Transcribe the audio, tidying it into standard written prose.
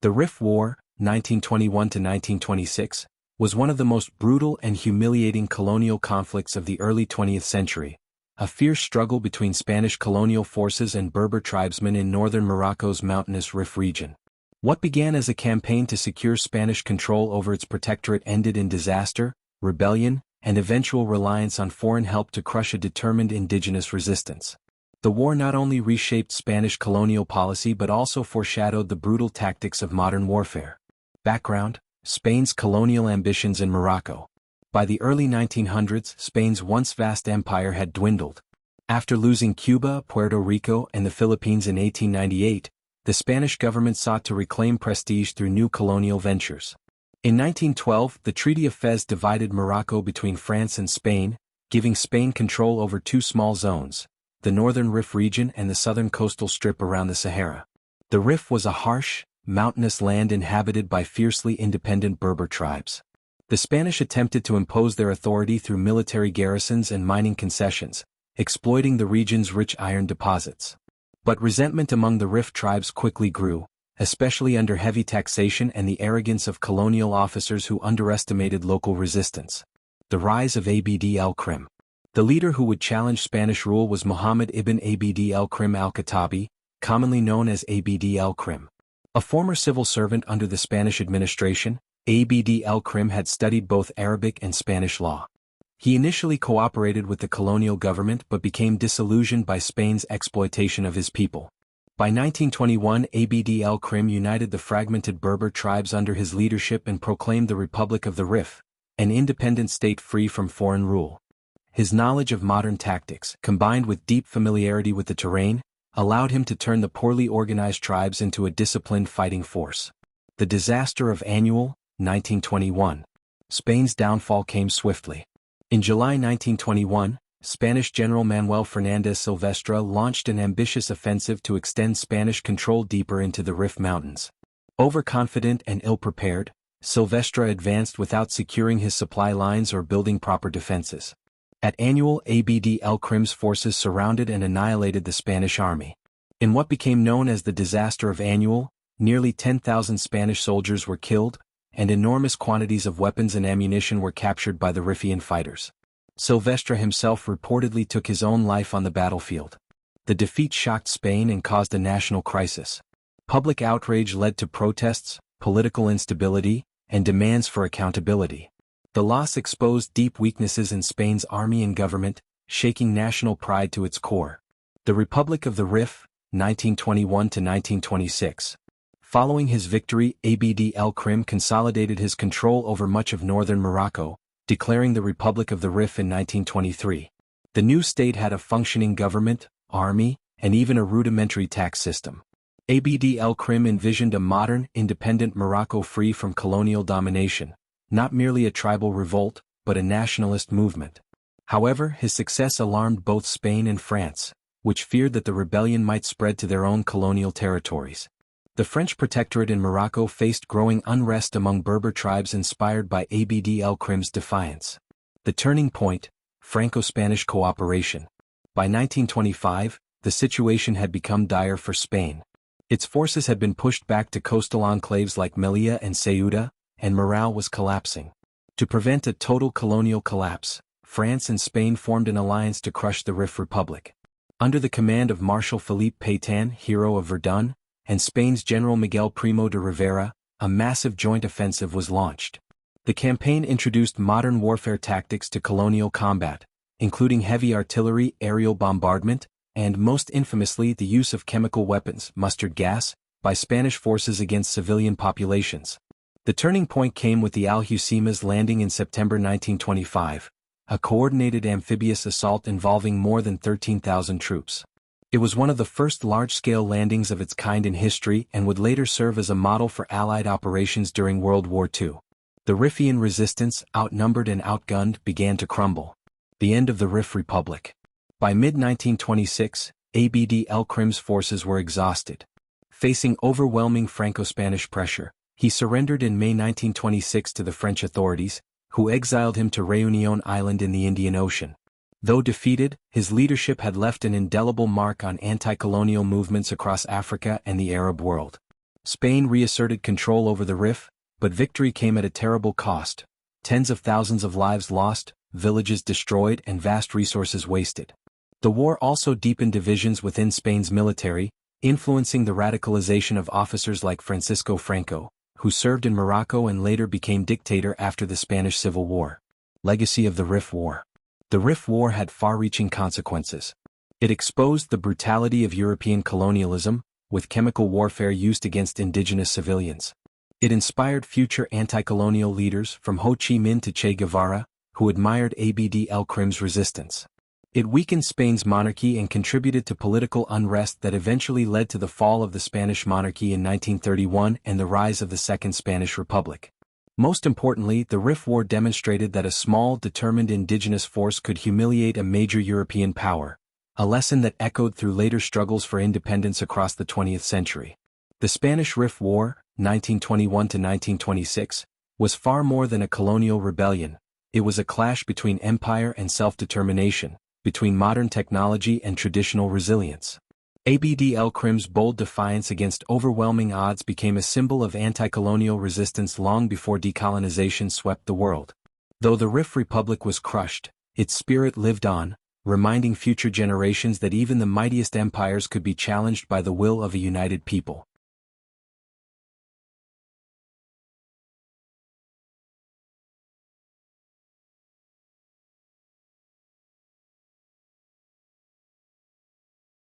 The Rif War, 1921–1926, was one of the most brutal and humiliating colonial conflicts of the early 20th century, a fierce struggle between Spanish colonial forces and Berber tribesmen in northern Morocco's mountainous Rif region. What began as a campaign to secure Spanish control over its protectorate ended in disaster, rebellion, and eventual reliance on foreign help to crush a determined indigenous resistance. The war not only reshaped Spanish colonial policy but also foreshadowed the brutal tactics of modern warfare. Background: Spain's colonial ambitions in Morocco. By the early 1900s, Spain's once vast empire had dwindled. After losing Cuba, Puerto Rico, and the Philippines in 1898, the Spanish government sought to reclaim prestige through new colonial ventures. In 1912, the Treaty of Fez divided Morocco between France and Spain, giving Spain control over two small zones, the northern Rif region and the southern coastal strip around the Sahara. The Rif was a harsh, mountainous land inhabited by fiercely independent Berber tribes. The Spanish attempted to impose their authority through military garrisons and mining concessions, exploiting the region's rich iron deposits. But resentment among the Rif tribes quickly grew, especially under heavy taxation and the arrogance of colonial officers who underestimated local resistance. The rise of Abd el-Krim. The leader who would challenge Spanish rule was Muhammad ibn Abd el-Krim al-Khattabi, commonly known as Abd el-Krim. A former civil servant under the Spanish administration, Abd el-Krim had studied both Arabic and Spanish law. He initially cooperated with the colonial government but became disillusioned by Spain's exploitation of his people. By 1921, Abd el-Krim united the fragmented Berber tribes under his leadership and proclaimed the Republic of the Rif, an independent state free from foreign rule. His knowledge of modern tactics, combined with deep familiarity with the terrain, allowed him to turn the poorly organized tribes into a disciplined fighting force. The disaster of Annual, 1921. Spain's downfall came swiftly. In July 1921, Spanish General Manuel Fernández Silvestre launched an ambitious offensive to extend Spanish control deeper into the Rif Mountains. Overconfident and ill-prepared, Silvestre advanced without securing his supply lines or building proper defenses. At Annual, Abd el-Krim's forces surrounded and annihilated the Spanish army. In what became known as the disaster of Annual, nearly 10,000 Spanish soldiers were killed, and enormous quantities of weapons and ammunition were captured by the Rifian fighters. Silvestre himself reportedly took his own life on the battlefield. The defeat shocked Spain and caused a national crisis. Public outrage led to protests, political instability, and demands for accountability. The loss exposed deep weaknesses in Spain's army and government, shaking national pride to its core. The Republic of the Rif, 1921–1926. Following his victory, Abd el-Krim consolidated his control over much of northern Morocco, declaring the Republic of the Rif in 1923. The new state had a functioning government, army, and even a rudimentary tax system. Abd el-Krim envisioned a modern, independent Morocco free from colonial domination, not merely a tribal revolt, but a nationalist movement. However, his success alarmed both Spain and France, which feared that the rebellion might spread to their own colonial territories. The French protectorate in Morocco faced growing unrest among Berber tribes inspired by Abd el-Krim's defiance. The turning point: Franco-Spanish cooperation. By 1925, the situation had become dire for Spain. Its forces had been pushed back to coastal enclaves like Melilla and Ceuta, and morale was collapsing. To prevent a total colonial collapse, France and Spain formed an alliance to crush the Rif Republic. Under the command of Marshal Felipe Pétain, hero of Verdun, and Spain's General Miguel Primo de Rivera, a massive joint offensive was launched. The campaign introduced modern warfare tactics to colonial combat, including heavy artillery, aerial bombardment, and most infamously the use of chemical weapons, mustard gas, by Spanish forces against civilian populations. The turning point came with the Al-Husima's landing in September 1925, a coordinated amphibious assault involving more than 13,000 troops. It was one of the first large-scale landings of its kind in history and would later serve as a model for Allied operations during World War II. The Rifian resistance, outnumbered and outgunned, began to crumble. The end of the Rif Republic. By mid-1926, Abd el-Krim's forces were exhausted. Facing overwhelming Franco-Spanish pressure, he surrendered in May 1926 to the French authorities, who exiled him to Réunion Island in the Indian Ocean. Though defeated, his leadership had left an indelible mark on anti-colonial movements across Africa and the Arab world. Spain reasserted control over the Rif, but victory came at a terrible cost. Tens of thousands of lives lost, villages destroyed and vast resources wasted. The war also deepened divisions within Spain's military, influencing the radicalization of officers like Francisco Franco, who served in Morocco and later became dictator after the Spanish Civil War. Legacy of the Rif War. The Rif War had far-reaching consequences. It exposed the brutality of European colonialism, with chemical warfare used against indigenous civilians. It inspired future anti-colonial leaders from Ho Chi Minh to Che Guevara, who admired Abd el-Krim's resistance. It weakened Spain's monarchy and contributed to political unrest that eventually led to the fall of the Spanish monarchy in 1931 and the rise of the Second Spanish Republic. Most importantly, the Rif War demonstrated that a small, determined indigenous force could humiliate a major European power, a lesson that echoed through later struggles for independence across the 20th century. The Spanish Rif War, 1921 to 1926, was far more than a colonial rebellion. It was a clash between empire and self-determination, between modern technology and traditional resilience. Abd el-Krim's bold defiance against overwhelming odds became a symbol of anti-colonial resistance long before decolonization swept the world. Though the Rif Republic was crushed, its spirit lived on, reminding future generations that even the mightiest empires could be challenged by the will of a united people.